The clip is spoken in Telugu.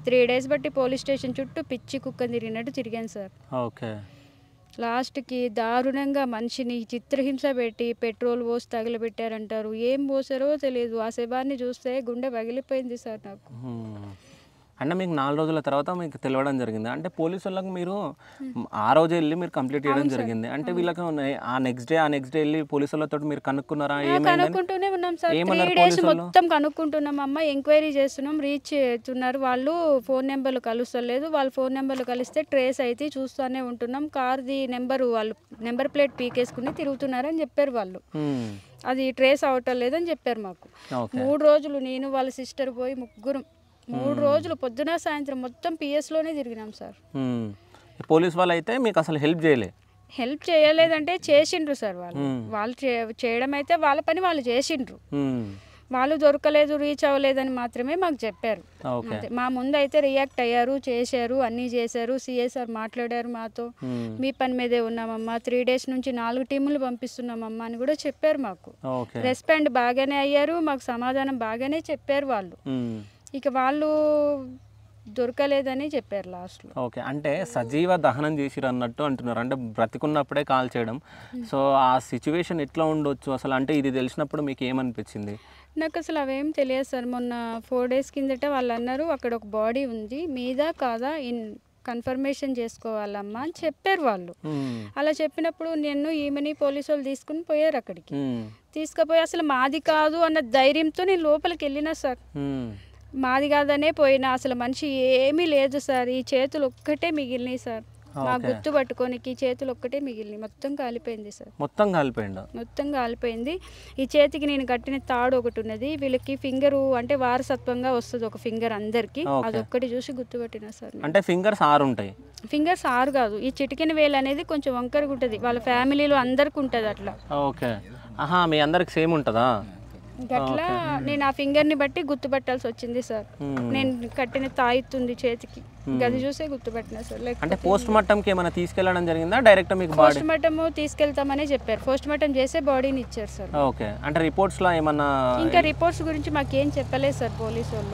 3 డేస్ బట్టి పోలీస్ స్టేషన్ చుట్టూ పిచ్చి కుక్కని తిరిగినట్టు తిరిగాను సార్. ఓకే. లాస్ట్‌కి దారుణంగా మనిషిని చిత్రహింస పెట్టి పెట్రోల్ పోసి తగలబెట్టారంటారు. ఏం పోసారో తెలీదు. ఆ శవాన్ని చూస్తే గుండె పగిలిపోయింది సార్ నాకు. అంటే మీకు 4 రోజుల తర్వాత మీకు తెలవడం జరిగింది. అంటే పోలీసోళ్ళకి మీరు ఆ రోజే ఎళ్లి మీరు కంప్లీట్ చేయడం జరిగింది. అంటే వీళ్ళకి ఆ నెక్స్ట్ డే ఎళ్లి పోలీసోళ్ళతోటి మీరు కనుక్కున్నారా? ఏమైందని? కనుక్కుంటూనే ఉన్నాం సార్. 3 ఏమన్నారు డేస్ పోలీసోళ్ళు? మొత్తం కనుక్కుంటున్నాం అమ్మ. ఎంక్వైరీ చేస్తున్నాం. రీచ్ అవుతున్నారు. వాళ్ళు ఫోన్ నెంబర్లు కలుస్తలేదు. వాళ్ళ ఫోన్ నెంబర్లు కలిస్తే ట్రేస్ అయితే చూస్తూనే ఉంటున్నాం. కార్‌ది నెంబరు వాళ్ళు నెంబర్ ప్లేట్ పీకేసుకుని తిరుగుతున్నారని చెప్పారు వాళ్ళు. అది ట్రేస్ అవ్వటం లేదని చెప్పారు మాకు. 3 రోజులు నేను వాళ్ళ సిస్టర్ పోయి ముగ్గురం 3 రోజులు పొద్దున సాయంత్రం మొత్తం పిఎస్‌లోనే తిరిగినాం సార్. పోలీస్ వాళ్ళైతే మీకు అసలు హెల్ప్ చేయలే? హెల్ప్ చేయలేదంటే చేసిండ్రు సార్ వాళ్ళు. వాళ్ళు చేయడం అయితే వాళ్ళ పని వాళ్ళు చేసిండ్రు. వాళ్ళు దొరకలేదు, రీచ్ అవ్వలేదని మాత్రమే మాకు చెప్పారు. అంతే. మా ముందు అయితే రియాక్ట్ అయ్యారు, చేశారు, అన్నీ చేశారు. సిఐ సార్ మాట్లాడారు మాతో. మీ పని మీదే ఉన్నామమ్మా, 3 డేస్ నుంచి 4 టీములు పంపిస్తున్నామమ్మా అని కూడా చెప్పారు మాకు. రెస్పాండ్ బాగానే అయ్యారు, మాకు సమాధానం బాగానే చెప్పారు వాళ్ళు. ఇక వాళ్ళు దొరకలేదని చెప్పారు లాస్ట్లో. ఓకే. అంటే సజీవ దహనం చేసిరు అన్నట్టు అంటున్నారు. అంటే బ్రతికున్నప్పుడే కాల్ చేయడం. సో ఆ సిచ్యువేషన్ ఎట్లా ఉండొచ్చు అసలు? అంటే ఇది తెలిసినప్పుడు మీకు ఏమనిపించింది? నాకు అసలు అవేం తెలియదు సార్. మొన్న 4 డేస్ కిందట వాళ్ళు అన్నారు అక్కడ ఒక బాడీ ఉంది, మీద కాదా కన్ఫర్మేషన్ చేసుకోవాలమ్మా అని చెప్పారు వాళ్ళు. అలా చెప్పినప్పుడు నేను ఈమెని పోలీసు వాళ్ళు తీసుకుని పోయారు అక్కడికి. తీసుకుపోయి అసలు మాది కాదు అన్న ధైర్యంతో నేను లోపలికి వెళ్ళినా సార్. మాది కాదనే పోయినా. అసలు మనిషి ఏమీ లేదు సార్. ఈ చేతులు ఒక్కటే మిగిలినాయి సార్. మా గుర్తు పట్టుకోనికి చేతులు ఒక్కటే మిగిలినాయి. మొత్తం కాలిపోయింది సార్. మొత్తం కాలిపోయిందా? మొత్తం కాలిపోయింది. ఈ చేతికి నేను కట్టిన తాడు ఒకటి ఉన్నది. వీళ్ళకి ఫింగరు అంటే వారసత్వంగా వస్తుంది ఒక ఫింగర్ అందరికి. అదొక్కటి చూసి గుర్తుపట్టినా సార్. అంటే ఫింగర్స్ 6 ఉంటాయి? ఫింగర్స్ 6 కాదు. ఈ చిటికెన వేలు అనేది కొంచెం వంకరగా ఉంటుంది. వాళ్ళ ఫ్యామిలీలో అందరికి ఉంటుంది అట్లా. ఓకే. ఆహా, మీ అందరికి సేమ్ ఉంటుందా? గట్లా నేను ఆ ఫింగర్ని బట్టి గుర్తుపట్టాల్సి వచ్చింది సార్. నేను కట్టిన తాయితుంది చేతికి, గది చూసే గుర్తుపట్టినా సార్. అంటే పోస్ట్ మార్టంకి ఏమైనా తీసుకెళ్ళడం జరిగిందా? డైరెక్ట్ మీకు పోస్ట్ మార్టం తీసుకెళ్తామని చెప్పారు. పోస్ట్ మార్టం చేసే బాడీని ఇచ్చారు సార్. ఓకే. అంటే రిపోర్ట్స్లో ఏమన్నా? ఇంకా రిపోర్ట్స్ గురించి మాకేం చెప్పలేదు సార్ పోలీసు వాళ్ళు.